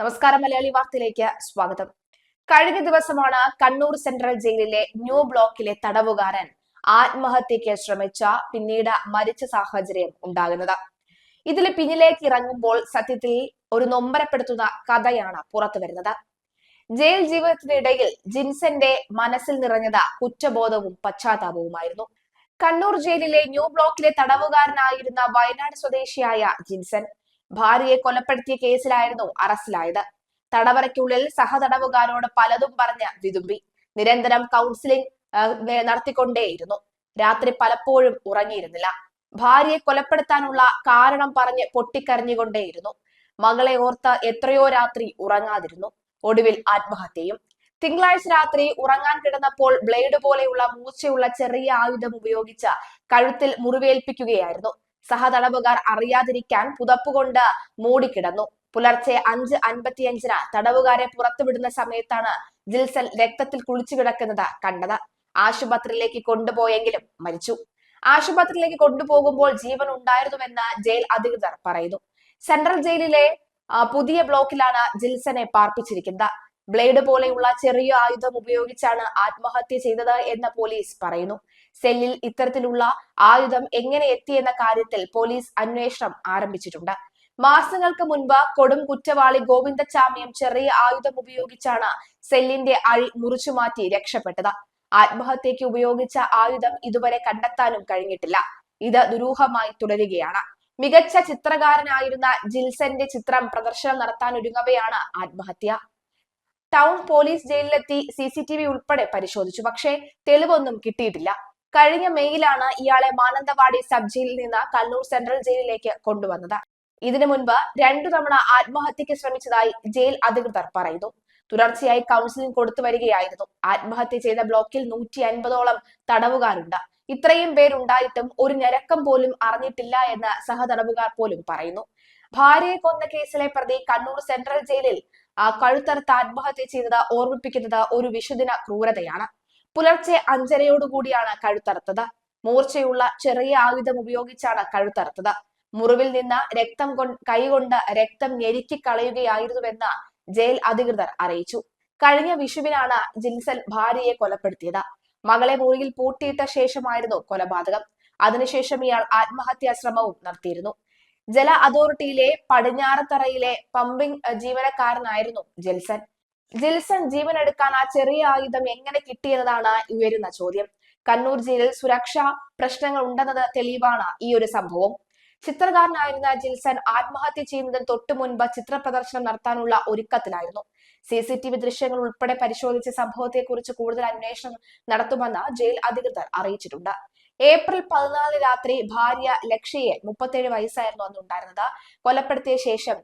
നമസ്കാരം, മലയാളി വാർത്തയിലേക്ക് സ്വാഗതം. കഴിഞ്ഞ ദിവസമാണ് കണ്ണൂർ സെൻട്രൽ ജയിലിലെ ന്യൂ ബ്ലോക്കിലെ തടവുകാരൻ ആത്മഹത്യക്ക് ശ്രമിച്ച പിന്നീട് മരിച്ച സാഹചര്യം ഉണ്ടാകുന്നത്. ഇതിൽ പിന്നിലേക്ക് ഇറങ്ങുമ്പോൾ സത്യത്തിൽ ഒരു നൊമ്പരപ്പെടുത്തുന്ന കഥയാണ് പുറത്തു വരുന്നത്. ജയിൽ ജീവിതത്തിനിടയിൽ ജിൻസന്റെ മനസ്സിൽ നിറഞ്ഞത് കുറ്റബോധവും പശ്ചാത്താപവുമായിരുന്നു. കണ്ണൂർ ജയിലിലെ ന്യൂ ബ്ലോക്കിലെ തടവുകാരനായിരുന്ന വയനാട് സ്വദേശിയായ ജിൻസൺ ഭാര്യയെ കൊലപ്പെടുത്തിയ കേസിലായിരുന്നു അറസ്റ്റിലായത്. തടവറയ്ക്കുള്ളിൽ സഹതടവുകാരോട് പലതും പറഞ്ഞ് വിതുമ്പി. നിരന്തരം കൗൺസിലിംഗ് നടത്തിക്കൊണ്ടേയിരുന്നു. രാത്രി പലപ്പോഴും ഉറങ്ങിയിരുന്നില്ല. ഭാര്യയെ കൊലപ്പെടുത്താനുള്ള കാരണം പറഞ്ഞ് പൊട്ടിക്കരഞ്ഞുകൊണ്ടേയിരുന്നു. മകളെ ഓർത്ത് എത്രയോ രാത്രി ഉറങ്ങാതിരുന്നു. ഒടുവിൽ ആത്മഹത്യയും. തിങ്കളാഴ്ച രാത്രി ഉറങ്ങാൻ കിടന്നപ്പോൾ ബ്ലേഡ് പോലെയുള്ള മൂർച്ചയുള്ള ചെറിയ ആയുധം ഉപയോഗിച്ച് കഴുത്തിൽ മുറിവേൽപ്പിക്കുകയായിരുന്നു. സഹതടവുകാർ അറിയാതിരിക്കാൻ പുതപ്പുകൊണ്ട് മൂടിക്കിടന്നു. പുലർച്ചെ 5:55 തടവുകാരെ പുറത്തുവിടുന്ന സമയത്താണ് ജിൽസൺ രക്തത്തിൽ കുളിച്ചു കിടക്കുന്നത് കണ്ടത്. ആശുപത്രിയിലേക്ക് കൊണ്ടുപോയെങ്കിലും മരിച്ചു. ആശുപത്രിയിലേക്ക് കൊണ്ടുപോകുമ്പോൾ ജീവൻ ഉണ്ടായിരുന്നുവെന്ന് ജയിൽ അധികൃതർ പറയുന്നു. സെൻട്രൽ ജയിലിലെ പുതിയ ബ്ലോക്കിലാണ് ജിൽസനെ പാർപ്പിച്ചിരിക്കുന്നത്. ബ്ലേഡ് പോലെയുള്ള ചെറിയ ആയുധം ഉപയോഗിച്ചാണ് ആത്മഹത്യ ചെയ്തത് എന്ന് പോലീസ് പറയുന്നു. സെല്ലിൽ ഇത്തരത്തിലുള്ള ആയുധം എങ്ങനെ എത്തിയെന്ന കാര്യത്തിൽ പോലീസ് അന്വേഷണം ആരംഭിച്ചിട്ടുണ്ട്. മാസങ്ങൾക്ക് മുൻപ് കൊടും കുറ്റവാളി ഗോവിന്ദച്ചാമിയും ചെറിയ ആയുധം ഉപയോഗിച്ചാണ് സെല്ലിന്റെ അഴി മുറിച്ചുമാറ്റി രക്ഷപ്പെട്ടത്. ആത്മഹത്യക്ക് ഉപയോഗിച്ച ആയുധം ഇതുവരെ കണ്ടെത്താനും കഴിഞ്ഞിട്ടില്ല. ഇത് ദുരൂഹമായി തുടരുകയാണ്. മികച്ച ചിത്രകാരനായിരുന്ന ജിൽസന്റെ ചിത്രം പ്രദർശനം നടത്താനൊരുങ്ങവെയാണ് ആത്മഹത്യ. ടൗൺ പോലീസ് ജയിലിലെത്തി CCTV ഉൾപ്പെടെ പരിശോധിച്ചു. പക്ഷേ തെളിവൊന്നും കിട്ടിയിട്ടില്ല. കഴിഞ്ഞ മെയ്യിലാണ് ഇയാളെ മാനന്തവാടി സബ് ജയിലിൽ നിന്ന് കണ്ണൂർ സെൻട്രൽ ജയിലിലേക്ക് കൊണ്ടുവന്നത്. ഇതിനു മുൻപ് 2 തവണ ആത്മഹത്യക്ക് ശ്രമിച്ചതായി ജയിൽ അധികൃതർ പറയുന്നു. തുടർച്ചയായി കൗൺസിലിംഗ് കൊടുത്തു വരികയായിരുന്നു. ആത്മഹത്യ ചെയ്ത ബ്ലോക്കിൽ 150ഓളം തടവുകാരുണ്ട്. ഇത്രയും പേരുണ്ടായിട്ടും ഒരു ഞരക്കം പോലും അറിഞ്ഞിട്ടില്ല എന്ന് സഹതടവുകാർ പോലും പറയുന്നു. ഭാര്യയെ കൊന്ന കേസിലെ പ്രതി കണ്ണൂർ സെൻട്രൽ ജയിലിൽ കഴുത്തറുത്ത് ആത്മഹത്യ ചെയ്തത് ഓർമ്മിപ്പിക്കുന്നത് ഒരു വിഷുദിന ക്രൂരതയാണ്. പുലർച്ചെ 5:30 കഴുത്തറുത്തത്. മൂർച്ചയുള്ള ചെറിയ ആയുധം ഉപയോഗിച്ചാണ് കഴുത്തറുത്തത്. മുറിവിൽ നിന്ന് കൈകൊണ്ട് രക്തം ഞെരുക്കി കളയുകയായിരുന്നുവെന്ന് ജയിൽ അധികൃതർ അറിയിച്ചു. കഴിഞ്ഞ വിഷുവിനാണ് ജിൻസൺ ഭാര്യയെ കൊലപ്പെടുത്തിയത്. മകളെ മുറിയിൽ പൂട്ടിയിട്ട ശേഷമായിരുന്നു കൊലപാതകം. അതിനുശേഷം ഇയാൾ ആത്മഹത്യാ ശ്രമവും നടത്തിയിരുന്നു. ജല അതോറിറ്റിയിലെ പടിഞ്ഞാറത്തറയിലെ പമ്പിംഗ് ജീവനക്കാരനായിരുന്നു ജിൽസൺ ജീവനെടുക്കാൻ ആ ചെറിയ ആയുധം എങ്ങനെ കിട്ടിയെന്നതാണ് ഉയരുന്ന ചോദ്യം. കണ്ണൂർ ജയിലിൽ സുരക്ഷാ പ്രശ്നങ്ങൾ ഉണ്ടെന്നത് തെളിവാണ് ഈ ഒരു സംഭവം. ചിത്രകാരനായിരുന്ന ജിൽസൺ ആത്മഹത്യ ചെയ്യുന്നതിന് തൊട്ടു മുൻപ് ചിത്ര പ്രദർശനം നടത്താനുള്ള ഒരുക്കത്തിലായിരുന്നു. CCTV ദൃശ്യങ്ങൾ ഉൾപ്പെടെ പരിശോധിച്ച സംഭവത്തെക്കുറിച്ച് കൂടുതൽ അന്വേഷണം നടത്തുമെന്ന് ജയിൽ അധികൃതർ അറിയിച്ചിട്ടുണ്ട്. ഏപ്രിൽ 14 രാത്രി ഭാര്യ ലക്ഷ്യയെ 37 വയസ്സായിരുന്നു അന്നുണ്ടായിരുന്നത്. കൊലപ്പെടുത്തിയ ശേഷം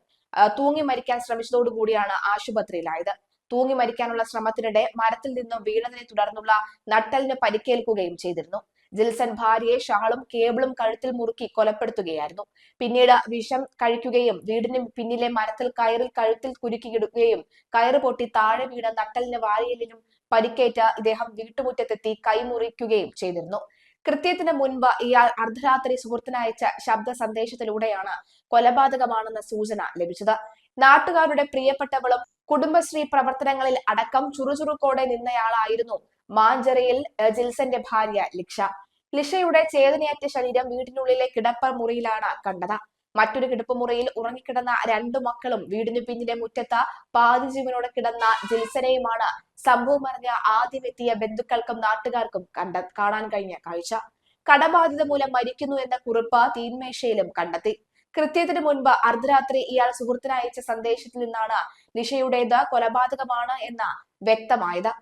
തൂങ്ങി മരിക്കാൻ ശ്രമിച്ചതോടുകൂടിയാണ് ആശുപത്രിയിലായത്. തൂങ്ങി മരിക്കാനുള്ള ശ്രമത്തിനിടെ മരത്തിൽ നിന്നും വീണതിനെ തുടർന്നുള്ള നട്ടലിന് പരിക്കേൽക്കുകയും ചെയ്തിരുന്നു. ജിൽസൺ ഭാര്യയെ ഷാളും കേബിളും കഴുത്തിൽ മുറുക്കി കൊലപ്പെടുത്തുകയായിരുന്നു. പിന്നീട് വിഷം കഴിക്കുകയും വീടിന് പിന്നിലെ മരത്തിൽ കഴുത്തിൽ കുരുക്കിയിടുകയും കയറ് പൊട്ടി താഴെ വീണ നട്ടലിന് വാരിയെല്ലിനും പരിക്കേറ്റ് ഇദ്ദേഹം വീട്ടുമുറ്റത്തെത്തി കൈമുറിക്കുകയും ചെയ്തിരുന്നു. കൃത്യത്തിന് മുൻപ് ഇയാൾ അർദ്ധരാത്രി സുഹൃത്തിനയച്ച ശബ്ദ സന്ദേശത്തിലൂടെയാണ് കൊലപാതകമാണെന്ന സൂചന ലഭിച്ചത്. നാട്ടുകാരുടെ പ്രിയപ്പെട്ടവളും കുടുംബശ്രീ പ്രവർത്തനങ്ങളിൽ അടക്കം ചുറുചുറുക്കോടെ നിന്നയാളായിരുന്നു മാഞ്ചേരിയിൽ ജിൽസന്റെ ഭാര്യ ലിഷയുടെ ചേതനയറ്റ ശരീരം വീടിനുള്ളിലെ കിടപ്പ മുറിയിലാണ് കണ്ടത്. മറ്റൊരു കിടപ്പുമുറിയിൽ ഉറങ്ങിക്കിടന്ന 2 മക്കളും വീടിനു പിന്നിലെ മുറ്റത്ത് പാതി ജീവനോടെ കിടന്ന ജിൽസനെയുമാണ് സംഭവം അറിഞ്ഞ ആദ്യം എത്തിയ ബന്ധുക്കൾക്കും നാട്ടുകാർക്കും കാണാൻ കഴിഞ്ഞ കാഴ്ച. കടബാധിത മൂലം മരിക്കുന്നു എന്ന കുറിപ്പ് തീന്മേശയിലും കണ്ടെത്തി. കൃത്യത്തിന് മുൻപ് അർദ്ധരാത്രി ഇയാൾ സുഹൃത്തിനയച്ച സന്ദേശത്തിൽ നിന്നാണ് ലിഷയുടേത് കൊലപാതകമാണ് എന്ന് വ്യക്തമായത്.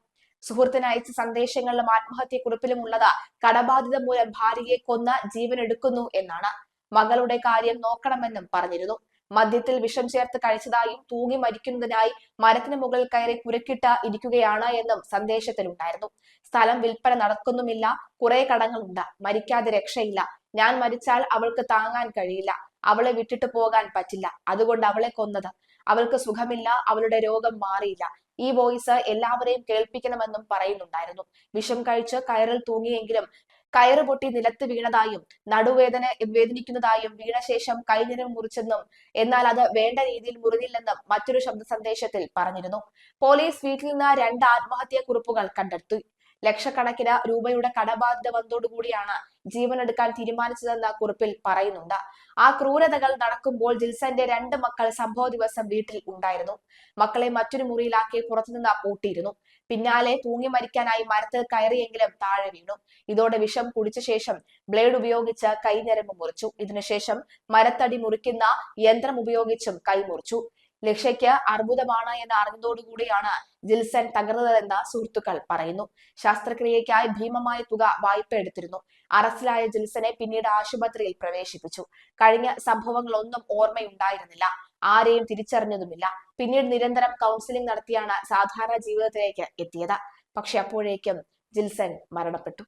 സുഹൃത്തിനയച്ച സന്ദേശങ്ങളിലും ആത്മഹത്യക്കുറിപ്പിലും ഉള്ളത് കടബാധിത മൂലം ഭാര്യയെ കൊന്ന് ജീവൻ എടുക്കുന്നു എന്നാണ്. മകളുടെ കാര്യം നോക്കണമെന്നും പറഞ്ഞിരുന്നു. മദ്യത്തിൽ വിഷം ചേർത്ത് കഴിച്ചതായും തൂങ്ങി മരിക്കുന്നതിനായി മരത്തിന് മുകളിൽ കയറി കുരക്കിട്ട് ഇരിക്കുകയാണ് എന്നും സന്ദേശത്തിലുണ്ടായിരുന്നു. സ്ഥലം വിൽപ്പന നടക്കുന്നുമില്ല, കുറെ കടങ്ങളുണ്ട്, മരിക്കാതെ രക്ഷയില്ല, ഞാൻ മരിച്ചാൽ അവൾക്ക് താങ്ങാൻ കഴിയില്ല, അവളെ വിട്ടിട്ട് പോകാൻ പറ്റില്ല, അതുകൊണ്ട് അവളെ കൊന്നത്, അവൾക്ക് സുഖമില്ല, അവളുടെ രോഗം മാറിയില്ല, ഈ വോയിസ് എല്ലാവരെയും കേൾപ്പിക്കണമെന്നും പറയുന്നുണ്ടായിരുന്നു. വിഷം കഴിച്ച് കയറിൽ തൂങ്ങിയെങ്കിലും കയറ് പൊട്ടി നിലത്ത് വീണതായും വേദനിക്കുന്നതായും വീണ ശേഷം കൈഞ്ഞിരം മുറിച്ചെന്നും എന്നാൽ അത് വേണ്ട രീതിയിൽ മുറിഞ്ഞില്ലെന്നും മറ്റൊരു ശബ്ദ സന്ദേശത്തിൽ പറഞ്ഞിരുന്നു. പോലീസ് വീട്ടിൽ നിന്ന് 2 ആത്മഹത്യാ കുറിപ്പുകൾ കണ്ടെത്തി. ലക്ഷക്കണക്കിന് രൂപയുടെ കടബാധ്യത വന്നതോടുകൂടിയാണ് ജീവനെടുക്കാൻ തീരുമാനിച്ചതെന്ന് കുറിപ്പിൽ പറയുന്നുണ്ട്. ആ ക്രൂരതകൾ നടക്കുമ്പോൾ ജിൽസന്റെ 2 മക്കൾ സംഭവ ദിവസം വീട്ടിൽ ഉണ്ടായിരുന്നു. മക്കളെ മറ്റൊരു മുറിയിലാക്കി പുറത്തുനിന്ന് പൂട്ടിയിരുന്നു. പിന്നാലെ തൂങ്ങി മരിക്കാനായി മരത്തിൽ കയറിയെങ്കിലും താഴെ വീണു. ഇതോടെ വിഷം കുടിച്ച ശേഷം ബ്ലേഡ് ഉപയോഗിച്ച് കൈഞരമ്പ് മുറിച്ചു. ഇതിനുശേഷം മരത്തടി മുറിക്കുന്ന യന്ത്രം ഉപയോഗിച്ചും കൈ മുറിച്ചു. ലക്ഷ്യയ്ക്ക് അർബുദമാണ് എന്ന് അറിഞ്ഞതോടുകൂടിയാണ് ജിൽസൺ തകർന്നതെന്ന് സുഹൃത്തുക്കൾ പറയുന്നു. ശസ്ത്രക്രിയയ്ക്കായി ഭീമമായ തുക വായ്പ എടുത്തിരുന്നു. അറസ്റ്റിലായ ജിൽസനെ പിന്നീട് ആശുപത്രിയിൽ പ്രവേശിപ്പിച്ചു. കഴിഞ്ഞ സംഭവങ്ങളൊന്നും ഓർമ്മയുണ്ടായിരുന്നില്ല. ആരെയും തിരിച്ചറിഞ്ഞതുമില്ല. പിന്നീട് നിരന്തരം കൗൺസിലിംഗ് നടത്തിയാണ് സാധാരണ ജീവിതത്തിലേക്ക് എത്തിയത്. പക്ഷെ അപ്പോഴേക്കും ജിൽസൺ മരണപ്പെട്ടു.